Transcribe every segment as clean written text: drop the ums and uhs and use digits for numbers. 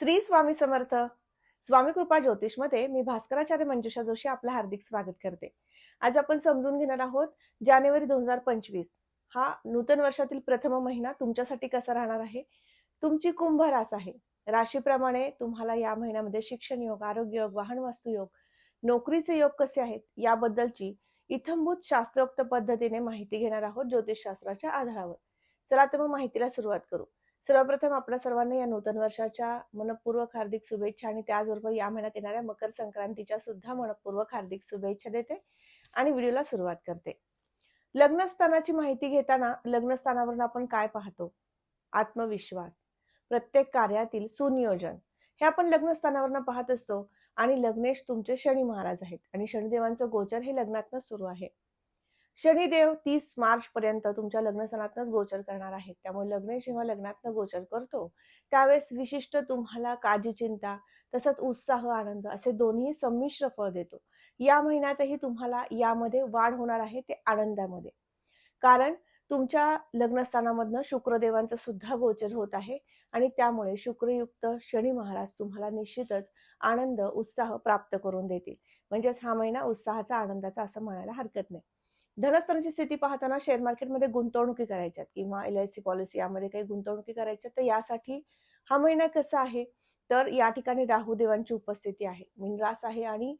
श्री स्वामी समर्थ. स्वामी कृपा ज्योतिषमध्ये मी भास्कराचार्य मंजुषा जोशी आपलं हार्दिक स्वागत करते. आज आपण समजून घेणार आहोत जानेवारी 2025 हा नूतन वर्षातील प्रथम महिना तुमच्यासाठी कसा राहणार आहे. तुमची कुंभ रास आहे. राशीप्रमाणे तुम्हाला या महिन्यामध्ये शिक्षण योग, आरोग्य योग, वाहन वास्तू योग, नोकरीचे योग कसे आहेत याबद्दलची इत्थंभूत शास्त्रोक्त पद्धतीने माहिती घेणार आहोत ज्योतिषशास्त्राच्या आधारावर. चला तर मग माहितीला सुरुवात करू. सर्वप्रथम आपल्या सर्वांना या नूतन वर्षाच्या मनपूर्वक हार्दिक शुभेच्छा आणि त्याचबरोबर या महिन्यात येणाऱ्या मकर संक्रांतीच्या सुद्धा मनपूर्वक हार्दिक शुभेच्छा देते आणि व्हिडिओला सुरुवात करते. लग्नस्थानाची माहिती घेताना लग्नस्थानावरून आपण काय पाहतो? आत्मविश्वास, प्रत्येक कार्यातील सुनियोजन हे आपण लग्नस्थानावरून पाहत असतो. आणि लग्नेश तुमचे शनी महाराज आहेत आणि शनिदेवांचं गोचर हे लग्नातनं सुरू आहे. शनिदेव 30 मार्च पर्यंत तुमच्या लग्नस्थानातच गोचर करणार आहेत. त्यामुळे लग्नेश जेव्हा लग्नातनं गोचर करतो त्यावेळेस विशिष्ट तुम्हाला काळजी, चिंता तसंच उत्साह, आनंद असे दोन्ही संमिश्र फळ देतो. या महिन्यातही तुम्हाला यामध्ये वाढ होणार आहे, ते आनंदामध्ये. कारण तुमच्या लग्नस्थानामधनं शुक्रदेवांचं सुद्धा गोचर होत आहे आणि त्यामुळे शुक्रयुक्त शनी महाराज तुम्हाला निश्चितच आनंद, उत्साह प्राप्त करून देतील. म्हणजेच हा महिना उत्साहाचा, आनंदाचा असं म्हणायला हरकत नाही. धनस्थानाची स्थिती पाहताना शेअर मार्केटमध्ये गुंतवणुकी करायच्यात किंवा LIC पॉलिसी यामध्ये काही गुंतवणुकी करायच्या, तर यासाठी हा महिना कसा आहे, तर या ठिकाणी राहू देवांची उपस्थिती आहे, मीन रास आहे आणि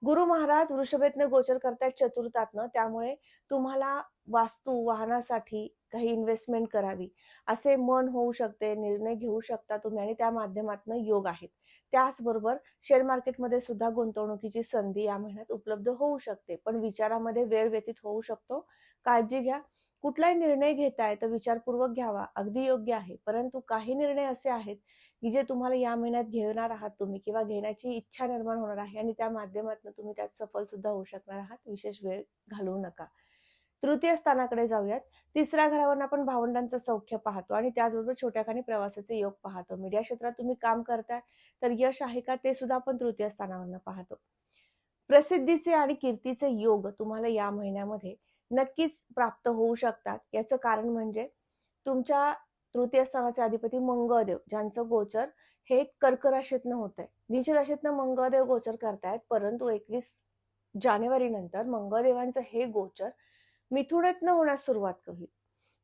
गुरु महाराज वृषभेतनं गोचर करतायत चतुर्थातनं. त्यामुळे तुम्हाला वास्तू, वाहनासाठी काही इन्व्हेस्टमेंट करावी असे मन होऊ शकते, निर्णय घेऊ शकता तुम्ही आणि त्या माध्यमातून योग आहेत. त्याचबरोबर शेअर मार्केटमध्ये सुद्धा गुंतवणुकीची संधी या महिन्यात उपलब्ध होऊ शकते, पण विचारामध्ये वेळ व्यतीत होऊ शकतो. काळजी घ्या. कुठलाही निर्णय घेताय तर विचारपूर्वक घ्यावा, अगदी योग्य आहे. परंतु काही निर्णय असे आहेत की जे तुम्हाला या महिन्यात घेणार आहात तुम्ही किंवा घेण्याची इच्छा निर्माण होणार आहे आणि त्या माध्यमातून तुम्ही त्यात सफल सुद्धा होऊ शकणार आहात. विशेष वेळ घालवू नका. तृतीय स्थानाकडे जाऊयात. तिसऱ्या घरावरून आपण भावंडांचं सौख्य पाहतो आणि त्याचबरोबर छोट्या खानी प्रवासाचे योग पाहतो. मीडिया क्षेत्रात तुम्ही काम करताय तर यश आहे का, ते सुद्धा आपण तृतीय स्थानावरून पाहतो. प्रसिद्धीचे आणि कीर्तीचे योग तुम्हाला या महिन्यामध्ये नक्कीच प्राप्त होऊ शकतात. याचं कारण म्हणजे तुमच्या तृतीय स्थानाचे अधिपती मंगळदेव, ज्यांचं गोचर हे कर्क राशीतनं होत आहे. नीच राशीतनं मंगळदेव गोचर करतायत, परंतु 21 जानेवारी नंतर मंगळदेवांचं हे गोचर मिथुनेतनं होण्यास सुरुवात होईल.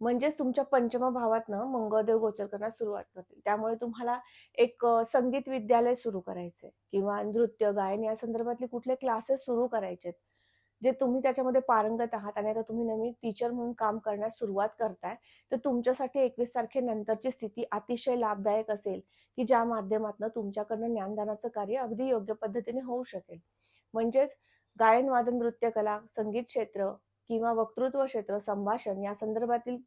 म्हणजेच तुमच्या पंचम भावातनं मंगळदेव गोचर करण्यास सुरुवात करतील. त्यामुळे तुम्हाला एक संगीत विद्यालय सुरू करायचंय किंवा नृत्य, गायन या संदर्भातले कुठले क्लासेस सुरू करायचेत, जे तुम्ही त्याच्यामध्ये पारंगत आहात आणि आता तुम्ही नवीन टीचर म्हणून काम करण्यास सुरुवात करताय, तर तुमच्यासाठी 21 तारखेनंतरची स्थिती अतिशय लाभदायक असेल, की ज्या माध्यमातून तुमच्याकडनं ज्ञानदानाचं कार्य अगदी योग्य पद्धतीने होऊ शकेल. म्हणजेच गायन, वादन, नृत्य कला, संगीत क्षेत्र किंवा वक्तृत्व क्षेत्र, संभाषण या संदर्भातील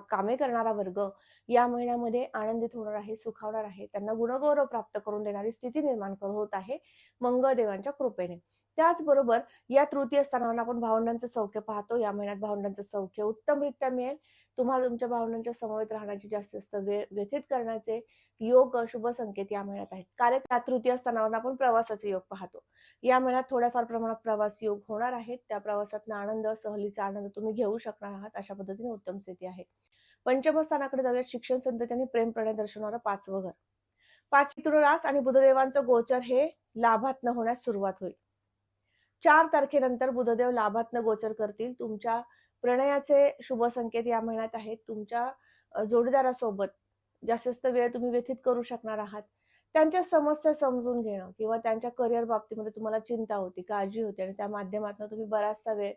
कामे करणारा वर्ग या महिन्यामध्ये आनंदित होणार आहे, सुखावणार आहे. त्यांना गुणगौरव प्राप्त करून देणारी स्थिती निर्माण होत आहे मंगळदेवांच्या कृपेने. त्याचबरोबर या तृतीय स्थानावर आपण भावंडांचं सौख्य पाहतो. या महिन्यात भावंडांचं सौख्य उत्तमरित्या मिळेल. तुम्हाला तुमच्या भावंडांच्या समवेत राहण्याची जास्तीत जास्त वेळ व्यतीत करण्याचे योग, शुभ संकेत या महिन्यात आहेत. कारण त्या तृतीय स्थानावर आपण प्रवासाचे योग पाहतो. या महिन्यात थोड्याफार प्रमाणात प्रवास योग होणार आहेत. त्या प्रवासातून आनंद, सहलीचा आनंद तुम्ही घेऊ शकणार आहात. अशा पद्धतीने उत्तम स्थिती आहे. पंचम स्थानाकडे जाऊयात. शिक्षण, संतती आणि प्रेम प्रणय दर्शवणारं 5वं घर. 5 मिथुन रास आणि बुधदेवांचं गोचर हे लाभात होण्यास सुरुवात होईल. 4 तारखेनंतर बुधदेव लाभातनं गोचर करतील. तुमच्या प्रणयाचे शुभ संकेत या महिन्यात आहेत. तुमच्या जोडीदारासोबत जास्त वेळ तुम्ही व्यतीत करू शकणार आहात. त्यांच्या समस्या समजून घेणं किंवा त्यांच्या करिअर बाबतीमध्ये तुम्हाला चिंता होती, काळजी होती आणि त्या माध्यमातून तुम्ही बराचसा वेळ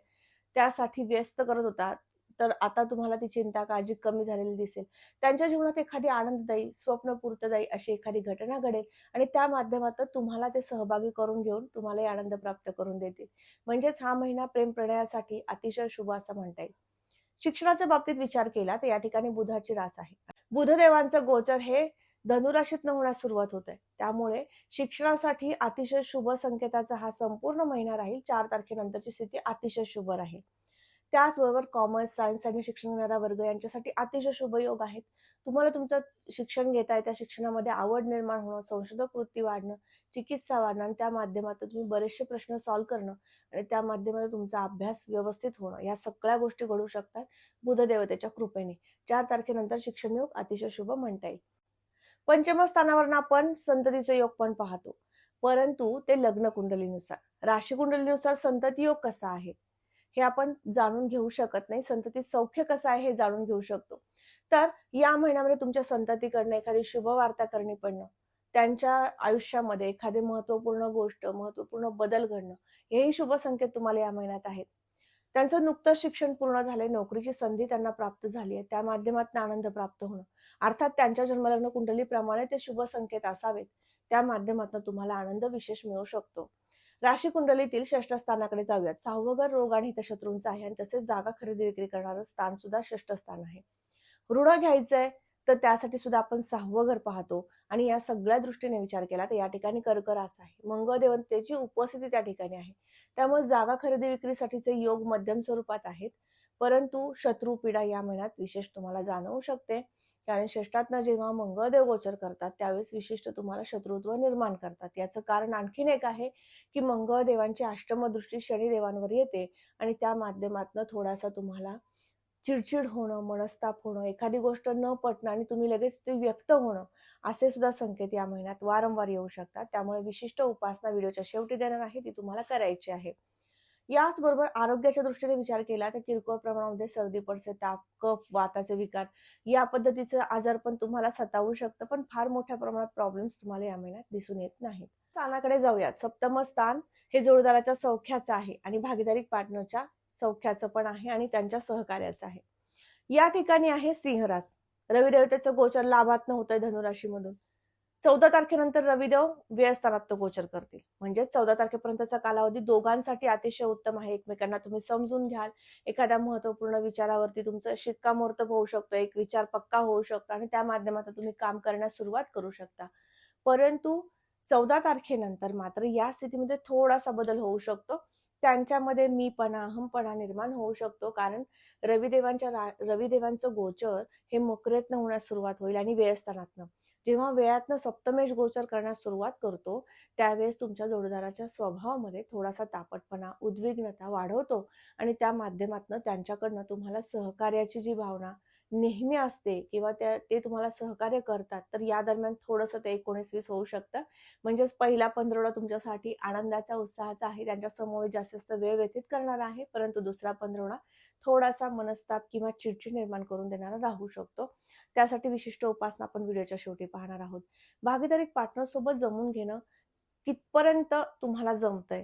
त्यासाठी व्यस्त करत होता, तर आता तुम्हाला ती चिंता, काळजी कमी झालेली दिसेल. त्यांच्या जीवनात एखादी आनंददायी, स्वप्नपूर्तदायी अशी एखादी घटना घडेल आणि त्या माध्यमातून तुम्हाला ते सहभागी करून घेऊन तुम्हालाही आनंद प्राप्त करून देतील. म्हणजेच हा महिना प्रेम प्रणयासाठी अतिशय शुभ असं म्हणता येईल. शिक्षणाच्या बाबतीत विचार केला तर या ठिकाणी बुधाची रास आहे. बुधदेवांचं गोचर हे धनुराशीतनं होण्यास सुरुवात होत आहे. त्यामुळे शिक्षणासाठी अतिशय शुभ संकेताचा हा संपूर्ण महिना राहील. 4 तारखेनंतरची स्थिती अतिशय शुभ राहील. त्याचबरोबर कॉमर्स, सायन्स आणि शिक्षण घेणारा वर्ग यांच्यासाठी अतिशय शुभ योग आहेत. तुम्हाला तुमचं शिक्षण घेताय, त्या शिक्षणामध्ये आवड निर्माण होणं, संशोधक वृत्ती वाढणं, चिकित्सा वाढणं आणि त्या माध्यमातून तुम्ही बरेचसे प्रश्न सॉल्व्ह करणं आणि त्या माध्यमातून तुमचा अभ्यास व्यवस्थित होणं, या सगळ्या गोष्टी घडू शकतात बुधदेवतेच्या कृपेने. 4 तारखेनंतर शिक्षण योग अतिशय शुभ म्हणता येईल. पंचम स्थानावरून आपण संततीचे योग पण पाहतो, परंतु ते लग्न कुंडलीनुसार. राशी कुंडलीनुसार संतती योग कसा आहे हे आपण जाणून घेऊ शकत नाही. संतती सौख्य कसं आहे हे जाणून घेऊ शकतो. तर या महिन्यामध्ये तुमच्या संततीकडनं एखादी शुभ वार्ता करणी पडणं, त्यांच्या आयुष्यामध्ये एखादी महत्त्वपूर्ण गोष्ट, महत्त्वपूर्ण बदल घडणं, हेही शुभ संकेत तुम्हाला या महिन्यात आहेत. त्यांचं नुकतंच शिक्षण पूर्ण झालंय, नोकरीची संधी त्यांना प्राप्त झाली आहे. त्या माध्यमातून आनंद प्राप्त होणं. अर्थात त्यांच्या जन्मलग्न कुंडलीप्रमाणे ते शुभ संकेत असावेत. त्या माध्यमातून तुम्हाला आनंद विशेष मिळू शकतो. राशी कुंडलीतील षष्ठ स्थानाकडे जाऊयात. 6वं घर रोग आणि हितशत्रूंचं आहे आणि तसेच जागा खरेदी विक्री करणारं स्थान सुद्धा षष्ठ स्थान आहे. ऋण घ्यायचंय तर त्यासाठी सुद्धा आपण 6वं घर पाहतो आणि या सगळ्या दृष्टीने विचार केला तर या ठिकाणी कर्क रास आहे. मंगळ देवतेची उपस्थिती त्या ठिकाणी आहे. त्यामुळे जागा खरेदी विक्रीसाठीचे योग मध्यम स्वरूपात आहेत. परंतु शत्रू पीडा या महिन्यात विशेष तुम्हाला जाणवू शकते. कारण षष्ठातनं जेव्हा मंगळदेव गोचर करतात त्यावेळेस विशिष्ट तुम्हाला शत्रुत्व निर्माण करतात. याचं कारण आणखीन एक आहे की मंगळदेवांची अष्टमदृष्टी शनिदेवांवर येते आणि त्या माध्यमातून थोडासा तुम्हाला चिडचिड होणं, मनस्ताप होणं, एखादी गोष्ट न पटणं आणि तुम्ही लगेच ते व्यक्त होणं, असे सुद्धा संकेत या महिन्यात वारंवार येऊ शकतात. त्यामुळे विशिष्ट उपासना व्हिडिओच्या शेवटी देणार आहे, ती तुम्हाला करायची आहे. याचबरोबर आरोग्याच्या दृष्टीने विचार केला तर किरकोळ प्रमाणामध्ये सर्दी पडसे, ताप, कफ, वाताचे विकार या पद्धतीचं आजारपण तुम्हाला सतावू शकतं, पण फार मोठ्या प्रमाणात प्रॉब्लेम्स तुम्हाला या महिन्यात दिसून येत नाहीत. स्थानाकडे जाऊयात. सप्तम स्थान हे जोडीदाराच्या सौख्याचं आहे आणि भागीदारी पार्टनरच्या सौख्याचं पण आहे आणि त्यांच्या सहकार्याचं आहे. या ठिकाणी आहे सिंह रास. रवी देवतेचं गोचर लाभात होतंय धनुराशीमधून. 14 तारखेनंतर रविदेव व्ययस्थानात गोचर करतील. म्हणजे 14 तारखेपर्यंतचा कालावधी दोघांसाठी अतिशय उत्तम आहे. एकमेकांना तुम्ही समजून घ्याल. एखाद्या महत्त्वपूर्ण विचारावरती तुमचं शिक्कामोर्तब होऊ शकतं. एक विचार पक्का होऊ शकतो आणि त्या माध्यमातून तुम्ही काम करण्यास सुरुवात करू शकता. परंतु 14 तारखेनंतर मात्र या स्थितीमध्ये थोडासा बदल होऊ शकतो. त्यांच्यामध्ये मीपणा, अहमपणा निर्माण होऊ शकतो. कारण रविदेवांचं गोचर हे मकरेतनं होण्यास सुरुवात होईल आणि व्ययस्थानातनं. जेव्हा व्ययातनं सप्तमेश गोचर करण्यास सुरुवात करतो, त्यावेळेस तुमच्या जोडीदाराच्या स्वभावामध्ये थोडासा तापटपणा, उद्विग्नता वाढवतो आणि त्या माध्यमातनं त्यांच्याकडनं तुम्हाला सहकार्याची जी भावना नेहमी असते किंवा ते तुम्हाला सहकार्य करतात, तर या दरम्यान थोडंसं ते 19-20 होऊ शकतं. म्हणजेच पहिला पंधरवडा तुमच्यासाठी आनंदाचा, उत्साहाचा आहे. त्यांच्या समवेत जास्तीत जास्त वेळ व्यतीत करणार आहे. परंतु दुसरा पंधरवडा थोडासा मनस्ताप किंवा चिडचिड निर्माण करून देणारा राहू शकतो. त्यासाठी विशिष्ट उपासना आपण व्हिडिओच्या शेवटी पाहणार आहोत. भागीदारी पार्टनरसोबत जमून घेणं कितपर्यंत तुम्हाला जमतंय?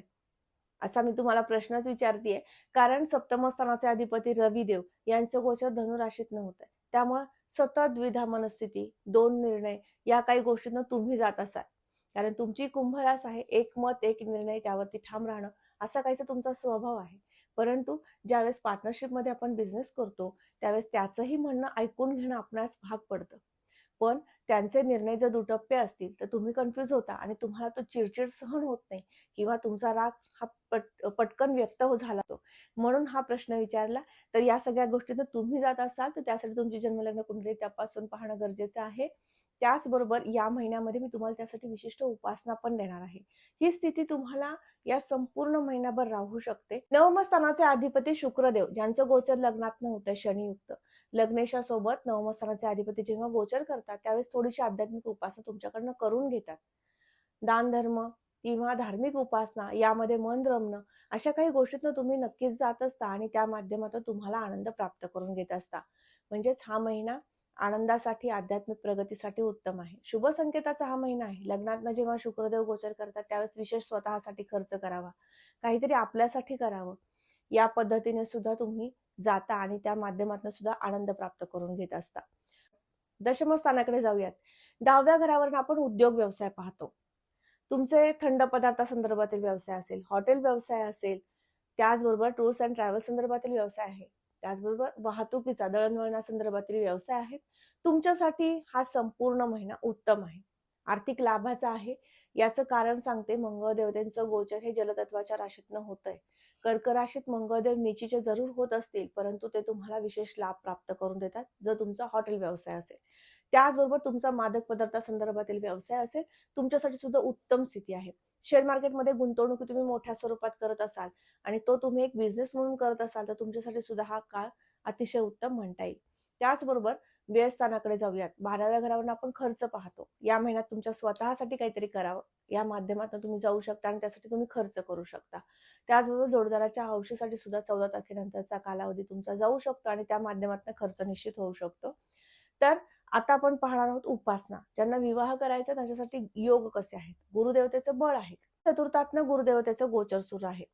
असा मी तुम्हाला प्रश्नच विचारतीये. कारण सप्तम स्थानाचे अधिपती रविदेव यांचं गोचर धनुराशीतनं होतंय. त्यामुळे सतत द्विधा मनस्थिती, 2 निर्णय या काही गोष्टींना तुम्ही जात असाल. कारण तुमची कुंभ रास आहे. एक मत, एक निर्णय त्यावरती ठाम राहणं असा काहीसा तुमचा स्वभाव आहे. परंतु ज्यावेळेस पार्टनरशिपमध्ये आपण बिझनेस करतो, त्यावेळेस त्याचंही म्हणणं ऐकून घेणं आपणास भाग पडतं. पण त्यांचे निर्णय जर दुटप्पे असतील, तर तुम्ही कन्फ्यूज होता आणि तुम्हाला तो चिडचिड सहन होत नाही किंवा तुमचा राग हा पटकन व्यक्त झाला तो. म्हणून हा प्रश्न विचारला. तर या सगळ्या गोष्टींना तुम्ही जात असाल, तर त्यासाठी तुमची जन्मलग्न कुंडली तपासून पाहणं गरजेचं आहे. त्याचबरोबर या महिन्यामध्ये मी तुम्हाला त्यासाठी विशिष्ट उपासना पण देणार आहे. ही स्थिती तुम्हाला या संपूर्ण महिनाभर राहू शकते. नवम स्थानाचे अधिपती शुक्रदेव ज्यांचं गोचर लग्नात होतंय शनियुक्त. लग्नेशासोबत नवम स्थानाचे अधिपती जेव्हा गोचर करतात त्यावेळेस थोडीशी आध्यात्मिक उपासना तुमच्याकडनं करून घेतात. दानधर्म किंवा धार्मिक उपासना यामध्ये मन रमणं अशा काही गोष्टीतनं तुम्ही नक्कीच जात असता आणि त्या माध्यमातून तुम्हाला आनंद प्राप्त करून घेत असता. म्हणजेच हा महिना आनंदासाठी, आध्यात्मिक प्रगतीसाठी उत्तम आहे. शुभ संकेताचा हा महिना आहे. लग्नातनं जेव्हा शुक्रदेव गोचर करतात त्यावेळेस विशेष स्वतःसाठी खर्च करावा. काहीतरी आपल्यासाठी करावं. या पद्धतीने सुद्धा तुम्ही जाता आणि त्या माध्यमातून सुद्धा आनंद प्राप्त करून घेत असता. दशम स्थानाकडे जाऊयात. 10व्या घरावरून आपण उद्योग व्यवसाय पाहतो. तुमचे थंड पदार्थासंदर्भातील व्यवसाय असेल, हॉटेल व्यवसाय असेल, त्याचबरोबर टूर्स अँड ट्रॅव्हल्स संदर्भातील व्यवसाय आहे. त्याचबरोबर वाहतुकीचा, दळणवळणासंदर्भातील व्यवसाय आहेत. तुमच्यासाठी हा संपूर्ण महिना उत्तम आहे. आर्थिक लाभाचा आहे. याचं कारण सांगते मंगळ देवतेंचं गोचर हे जलतत्वाच्या राशीतनं होतंय. कर्क राशीत मंगळदेव नीचीचे जरूर होत असतील, परंतु ते तुम्हाला विशेष लाभ प्राप्त करून देतात, जर तुमचा हॉटेल व्यवसाय असेल. त्याचबरोबर तुमचा मादक पदार्थासंदर्भातील व्यवसाय असेल, तुमच्यासाठी सुद्धा उत्तम स्थिती आहे. शेअर मार्केटमध्ये गुंतवणूक तुम्ही मोठ्या स्वरूपात करत असाल आणि तो तुम्ही एक बिझनेस म्हणून करत असाल, तर तुमच्यासाठी सुद्धा हा काळ अतिशय उत्तम म्हणता येईल. त्याचबरोबर व्ययस्थानाकडे जाऊयात. 12व्या घरावरून आपण खर्च पाहतो. या महिन्यात तुमच्या स्वतःसाठी काहीतरी करावं. या माध्यमातून तुम्ही जाऊ शकता आणि त्यासाठी तुम्ही खर्च करू शकता. त्याचबरोबर जोडीदाराच्या हौशीसाठी सुद्धा 14 तारखेनंतरचा कालावधी तुमचा जाऊ शकतो आणि त्या माध्यमातून खर्च निश्चित होऊ शकतो. तर आता आपण पाहणार आहोत उपासना. ज्यांना विवाह करायचा त्यांच्यासाठी योग कसे आहेत? गुरुदेवतेचं बळ आहे. चतुर्थातनं गुरुदेवतेचं गोचर सुरू आहे.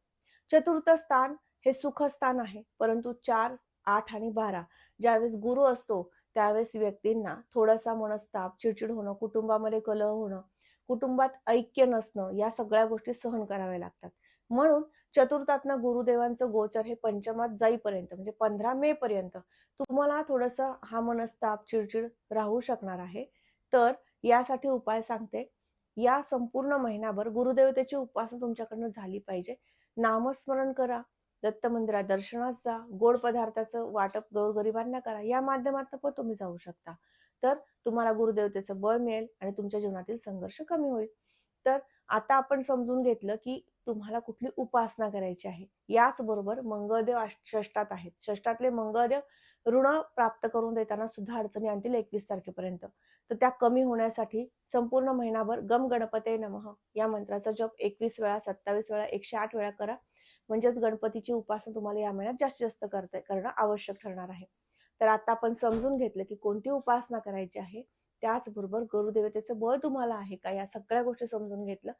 चतुर्थ स्थान हे सुखस्थान आहे. परंतु 4, 8 आणि 12 ज्यावेळेस गुरु असतो, त्यावेळेस व्यक्तींना थोडासा मनस्ताप, चिडचिड होणं, कुटुंबामध्ये कलह होणं, कुटुंबात ऐक्य नसणं, या सगळ्या गोष्टी सहन कराव्या लागतात. म्हणून चतुर्थातनं गुरुदेवांचं गोचर हे पंचमात जाईपर्यंत म्हणजे 15 मे पर्यंत तुम्हाला थोडंसं हा मनस्ताप, चिडचिड राहू शकणार आहे. तर यासाठी उपाय सांगते. या संपूर्ण महिनाभर गुरुदेवतेची उपासना तुमच्याकडनं झाली पाहिजे. नामस्मरण करा, दत्त मंदिरात दर्शनास जा, गोड पदार्थाचं वाटप गोरगरिबांना करा. या माध्यमातून पण तुम्ही जाऊ शकता. तर तुम्हाला गुरुदेवतेचं बळ मिळेल आणि तुमच्या जीवनातील संघर्ष कमी होईल. तर आता आपण समजून घेतलं, की तुम्हाला कुठली उपासना करायची आहे. याचबरोबर मंगळदेव षष्ठात आहेत. षष्ठातले मंगळदेव ऋण प्राप्त करून देताना सुद्धा अडचणी आणतील 21 तारखेपर्यंत. तर त्या कमी होण्यासाठी संपूर्ण महिनाभर गम गणपते नमः या मंत्राचा जप 21 वेळा, 27 वेळा, 108 वेळा करा. म्हणजेच गणपतीची उपासना तुम्हाला या महिन्यात जास्तीत जास्त करणं आवश्यक ठरणार आहे. तर आता आपण समजून घेतलं, की कोणती उपासना करायची आहे. त्याचबरोबर गुरुदेवतेचं बळ तुम्हाला आहे का? या सगळ्या गोष्टी समजून घेतलं.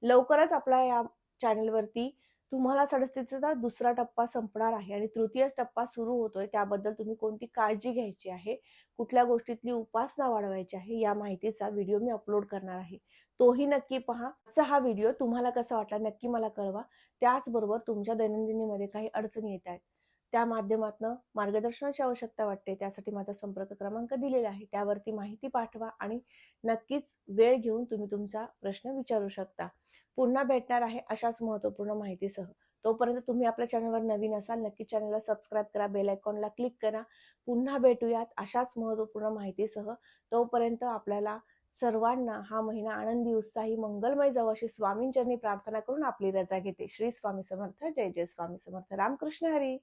लवकरच आपल्या या चॅनलवरती तुम्हाला 37चा दुसरा टप्पा संपणार आहे आणि तृतीय टप्पा सुरू होतोय. त्याबद्दल तुम्ही कोणती काळजी घ्यायची आहे, कुठल्या गोष्टीतली उपासना वाढवायची आहे, या माहितीचा व्हिडिओ मी अपलोड करणार आहे. तोही नक्की पहा. आजचा हा व्हिडिओ तुम्हाला कसा वाटला नक्की मला कळवा. त्याचबरोबर तुमच्या दैनंदिनीमध्ये काही अडचणी येत आहेत, त्या माध्यमातून मार्गदर्शनाची आवश्यकता वाटते, त्यासाठी माझा संपर्क क्रमांक दिलेला आहे. त्यावरती माहिती पाठवा आणि नक्कीच वेळ घेऊन तुम्ही तुमचा प्रश्न विचारू शकता. पुन्हा भेटणार आहे अशाच महत्त्वपूर्ण माहितीसह. तोपर्यंत तुम्ही आपल्या चॅनलवर नवीन असाल, नक्की चॅनलला सबस्क्राईब करा, बेल आयकॉनला क्लिक करा. पुन्हा भेटूयात अशाच महत्त्वपूर्ण माहितीसह. तोपर्यंत आपल्याला सर्वांना हा महिना आनंदी, उत्साही, मंगलमय जावो अशी स्वामींचरणी प्रार्थना करून आपली रजा घेते. श्री स्वामी समर्थ. जय जय स्वामी समर्थ. रामकृष्ण हरी.